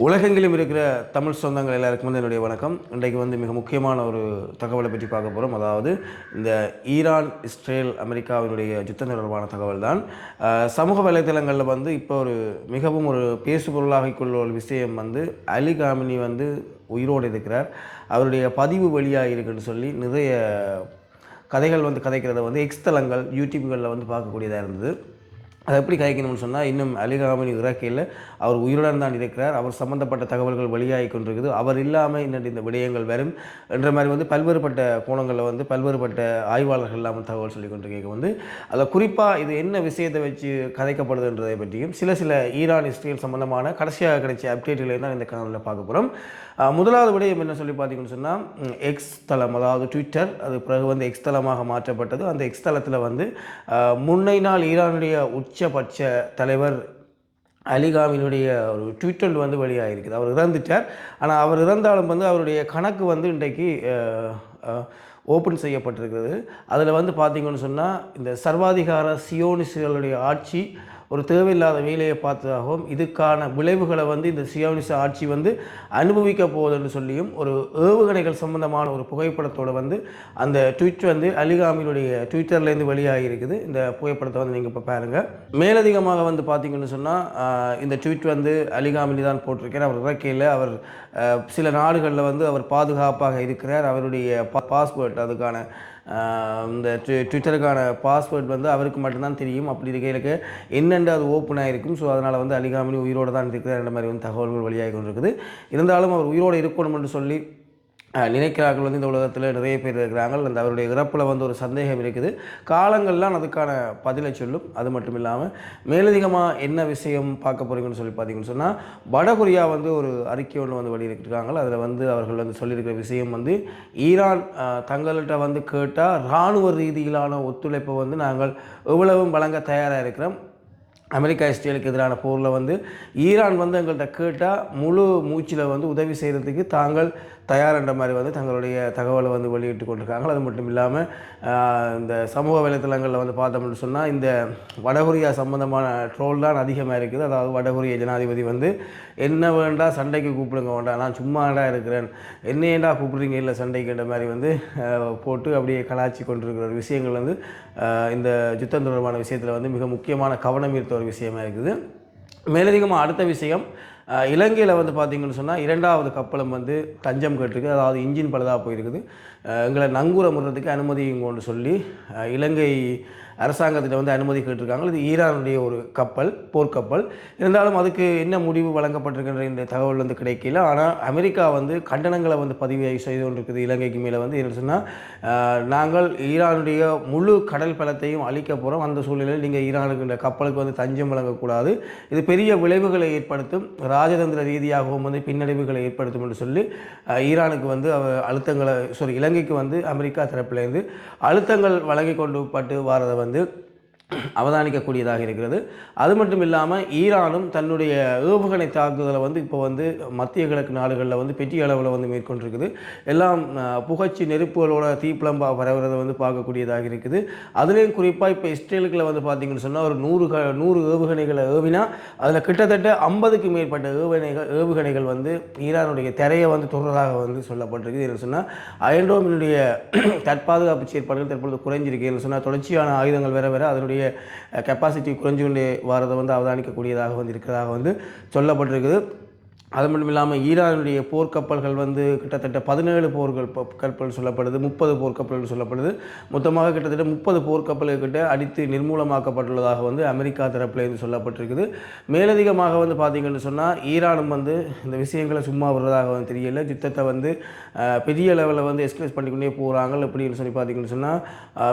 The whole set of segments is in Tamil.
உலகெங்கிலும் இருக்கிற தமிழ் சொந்தங்கள் எல்லாருக்கும் வந்து என்னுடைய வணக்கம். இன்றைக்கு வந்து மிக முக்கியமான ஒரு தகவலை பற்றி பார்க்க போகிறோம். அதாவது இந்த ஈரான், இஸ்ரேல், அமெரிக்காவினுடைய யுத்தம் தொடர்பான தகவல் தான். சமூக வலைதளங்களில் வந்து இப்போ மிகவும் ஒரு பேசுபொருளாகிக்கொள்ள ஒரு விஷயம் வந்து அலி காமினி வந்து உயிரோடு இருக்கிறார். அவருடைய பதிவு வெளியாக இருக்குன்னு சொல்லி நிறைய கதைகள் வந்து கதைக்கிறத வந்து எக்ஸ் தளங்கள் யூடியூப்களில் வந்து பார்க்கக்கூடியதாக இருந்தது. அதை எப்படி கதைக்கணும்னு சொன்னால், இன்னும் அலி காமினி இறக்கையில் அவர் உயிருடன் தான் இருக்கிறார். அவர் சம்மந்தப்பட்ட தகவல்கள் வெளியாகி கொண்டிருக்குது. அவர் இல்லாமல் இன்னும் இந்த விடயங்கள் வரும் என்ற மாதிரி வந்து பல்வேறுபட்ட கோணங்களில் வந்து பல்வேறுபட்ட ஆய்வாளர்கள் இல்லாமல் தகவல் சொல்லி கொண்டிருக்க வந்து அதில் குறிப்பாக இது என்ன விஷயத்தை வச்சு கதைக்கப்படுதுன்றதை பற்றியும் சில ஈரான் இஸ்ரேல் சம்பந்தமான கடைசியாக கிடைச்ச அப்டேட்டுகளை தான் இந்த காணொலியில் பார்க்க போகிறோம். முதலாவது விடயம் என்ன சொல்லி பார்த்தீங்கன்னு சொன்னால், எக்ஸ் தளம், அதாவது ட்விட்டர், அது பிறகு வந்து எக்ஸ் தளமாக மாற்றப்பட்டது. அந்த எக்ஸ் தளத்தில் வந்து முன்னை நாள் ஈரானுடைய உச்சபட்ச தலைவர் அலி காமினுடைய ஒரு ட்விட்டர் வந்து வெளியாக இருக்குது. அவர் இறந்துட்டார். ஆனால் அவர் இறந்தாலும் வந்து அவருடைய கணக்கு வந்து இன்றைக்கு ஓப்பன் செய்யப்பட்டிருக்கிறது. அதில் வந்து பார்த்திங்கன்னு சொன்னால், இந்த சர்வாதிகார சியோனிஸ்டுகளுடைய ஆட்சி ஒரு தேவையில்லாத வேலையை பார்த்ததாகவும் இதுக்கான விளைவுகளை வந்து இந்த சியோனிச ஆட்சி வந்து அனுபவிக்க போகுதுன்னு சொல்லியும் ஒரு ஏவுகணைகள் சம்பந்தமான ஒரு புகைப்படத்தோடு வந்து அந்த ட்வீட் வந்து அலி காமினுடைய ட்விட்டர்லேருந்து வெளியாகி இருக்குது. இந்த புகைப்படத்தை வந்து நீங்கள் இப்போ பாருங்கள். மேலதிகமாக வந்து பார்த்திங்கன்னு சொன்னால், இந்த ட்வீட் வந்து அலி காமினி தான் போட்டிருக்கிறார். அவர் இறக்கையில் அவர் சில நாடுகளில் வந்து அவர் பாதுகாப்பாக இருக்கிறார். அவருடைய பாஸ்வேர்ட், அதுக்கான இந்த ட்விட்டருக்கான பாஸ்வேர்ட் வந்து அவருக்கு மட்டும்தான் தெரியும். அப்படி இருக்கையிலுக்கு என்னென்று அது ஓப்பன் ஆகிருக்கும். ஸோ அதனால் வந்து அலி காமினி உயிரோடு தான் இருக்கிறார் என்ற மாதிரி வந்து தகவல்கள் வெளியாகி கொண்டிருக்குது. இருந்தாலும் அவர் உயிரோடு இருக்கணும் என்று சொல்லி நினைக்கிறார்கள் வந்து இந்த உலகத்தில் நிறைய பேர் இருக்கிறாங்க. அந்த அவருடைய இறப்பில் வந்து ஒரு சந்தேகம் இருக்குது. காலங்கள்லாம் அதுக்கான பதிலை சொல்லும். அது மட்டும் இல்லாமல் மேலதிகமாக என்ன விஷயம் பார்க்க போகிறீங்கன்னு சொல்லி பார்த்தீங்கன்னு சொன்னால், வடகொரியா வந்து ஒரு அறிக்கை ஒன்று வந்து வெளியிட்டிருக்காங்க. அதில் வந்து அவர்கள் வந்து சொல்லியிருக்கிற விஷயம் வந்து, ஈரான் தங்கள்கிட்ட வந்து கேட்டால் இராணுவ ரீதியிலான ஒத்துழைப்பை வந்து நாங்கள் எவ்வளவும் வழங்க தயாராக இருக்கிறோம். அமெரிக்கா இஸ்ரேலுக்கு எதிரான போரில் வந்து ஈரான் வந்து எங்கள்கிட்ட கேட்டால் முழு மூச்சில் வந்து உதவி செய்கிறதுக்கு தாங்கள் தயார்ன்ற மாதிரி வந்து தங்களுடைய தகவலை வந்து வெளியிட்டு கொண்டிருக்காங்க. அது மட்டும் இல்லாமல் இந்த சமூக வலைத்தளங்களில் வந்து பார்த்தோம்னு சொன்னால், இந்த வடகொரியா சம்பந்தமான ட்ரோல் தான் அதிகமாக இருக்குது. அதாவது வடகொரிய ஜனாதிபதி வந்து என்ன வேண்டாம் சண்டைக்கு கூப்பிடுங்க வேண்டாம், நான் சும்மாடா இருக்கிறேன், என்னையேண்டா கூப்பிடுறீங்க இல்லை சண்டைக்குன்ற மாதிரி வந்து போட்டு அப்படியே கலாச்சி கொண்டிருக்கிற ஒரு விஷயங்கள் வந்து இந்த யுத்தம் தொடர்பான விஷயத்தில் வந்து மிக முக்கியமான கவனம் ஈர்த்த ஒரு விஷயமா இருக்குது. மேலதிகமாக அடுத்த விஷயம், இலங்கையில் வந்து பார்த்திங்கன்னு சொன்னால், 2வது கப்பலும் வந்து தஞ்சம் கேட்டிருக்கு. அதாவது இன்ஜின் பழுதாக போயிருக்குது. எங்களை நங்கூரமுறதுக்கு அனுமதிங்கன்னு சொல்லி இலங்கை அரசாங்கத்தில் வந்து அனுமதி கேட்டிருக்காங்க. இது ஈரானுடைய ஒரு கப்பல், போர்க்கப்பல். இருந்தாலும் அதுக்கு என்ன முடிவு வழங்கப்பட்டிருக்கின்ற இந்த தகவல் வந்து கிடைக்கல. ஆனால் அமெரிக்கா வந்து கண்டனங்களை வந்து பதிவு செய்து கொண்டிருக்குது இலங்கைக்கு மேலே வந்து. என்ன சொன்னால், நாங்கள் ஈரானுடைய முழு கடல் பலத்தையும் அழிக்க போகிறோம். அந்த சூழ்நிலையில் நீங்கள் ஈரானுக்கு இந்த கப்பலுக்கு வந்து தஞ்சம் வழங்கக்கூடாது, இது பெரிய விளைவுகளை ஏற்படுத்தும், ராஜதந்திர ரீதியாகவும் வந்து பின்னடைவுகளை ஏற்படுத்தும் என்று சொல்லி ஈரானுக்கு வந்து இலங்கைக்கு வந்து அமெரிக்கா தரப்பிலேருந்து அழுத்தங்கள் வழங்கி கொண்டு பட்டு வாரதை வந்து அவதானிக்கக்கூடியதாக இருக்கிறது. அது மட்டும் இல்லாமல் ஈரானும் தன்னுடைய ஏவுகணை தாக்குதலை வந்து இப்போ வந்து மத்திய கிழக்கு நாடுகளில் வந்து பெரிய அளவில் வந்து மேற்கொண்டிருக்குது. எல்லாம் புகழ்ச்சி நெருப்புகளோட தீப்பிளம்பாக பரவுறதை வந்து பார்க்கக்கூடியதாக இருக்குது. அதுலேயும் குறிப்பாக இப்போ இஸ்ரேலுக்குள்ள வந்து பார்த்திங்கன்னு சொன்னால், ஒரு 100 ஏவுகணைகளை ஏவினா அதில் கிட்டத்தட்ட 50க்கு மேற்பட்ட ஏவுகணைகள் வந்து ஈரானுடைய திரையை வந்து தொடர்றதாக வந்து சொல்லப்பட்டிருக்கு. என்ன சொன்னால், அயன்டோமினுடைய தற்பாதுகாப்பு செயற்பாடுகள் தற்பொழுது குறைஞ்சிருக்கு. என்ன சொன்னால், தொடர்ச்சியான ஆயுதங்கள் வேற அதனுடைய கெப்பாசிட்டி குறைஞ்சு கொண்டே வரதை வந்து அவதானிக்கக்கூடியதாக வந்து இருக்கிறதாக வந்து சொல்லப்பட்டிருக்குது. அது மட்டும் இல்லாமல் ஈரானுடைய போர்க்கப்பல்கள் வந்து கிட்டத்தட்ட 17 கப்பல் சொல்லப்படுது, 30 போர்க்கப்பல்கள் சொல்லப்படுது. மொத்தமாக கிட்டத்தட்ட 30 போர்க்கப்பல்கிட்ட அடித்து நிர்மூலமாக்கப்பட்டுள்ளதாக வந்து அமெரிக்கா தரப்பிலேருந்து சொல்லப்பட்டிருக்குது. மேலதிகமாக வந்து பார்த்திங்கன்னு சொன்னால், ஈரானும் வந்து இந்த விஷயங்களை சும்மா விடுறதாக வந்து தெரியல. யுத்தத்தை வந்து பெரிய லெவலில் வந்து எஸ்கலேட் பண்ணிக்கொண்டே போகிறாங்க. எப்படின்னு சொல்லி பார்த்திங்கன்னு சொன்னால்,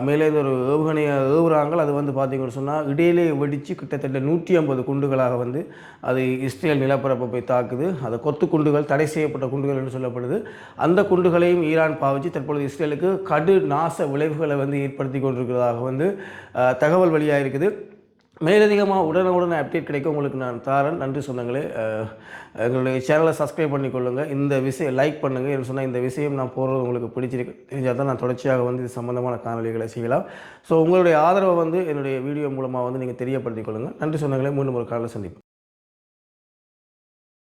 மேலேருந்து ஒரு ஏவுகணையை ஏவுறாங்க. அது வந்து பார்த்திங்கன்னு சொன்னால் இடையிலே வெடித்து கிட்டத்தட்ட 150 குண்டுகளாக வந்து அது இஸ்ரேல் நிலப்பரப்பை போய் தாக்குது. அது கொத்து குண்டுகள், தடை செய்யப்பட்ட குண்டுகள் என்று சொல்லப்படுது. அந்த குண்டுகளையும் ஈரான் பாவித்து தற்பொழுது இஸ்ரேலுக்கு கடு நாச விளைவுகளை வந்து ஏற்படுத்தி கொண்டிருக்கிறதாக வந்து தகவல் வெளியாக இருக்குது. மேலதிகமாக உடனுக்குடன் அப்டேட் கிடைக்கும் உங்களுக்கு நான் தாரன். நன்றி சொந்தங்களே. எங்களுடைய சேனலை சப்ஸ்கிரைப் பண்ணிக்கொள்ளுங்கள். இந்த விஷயம் லைக் பண்ணுங்கள். என்று சொன்னால் இந்த விஷயம் நான் போடுறது உங்களுக்கு பிடிச்சிருக்கு தெரிஞ்சால் தான் நான் தொடர்ச்சியாக வந்து இது சம்பந்தமான காணொலிகளை செய்யலாம். ஸோ உங்களுடைய ஆதரவை வந்து என்னுடைய வீடியோ மூலமாக வந்து நீங்கள் தெரியப்படுத்திக் கொள்ளுங்கள். நன்றி சொந்தங்களே. மீண்டும் ஒரு காலையில் சந்திப்போம்.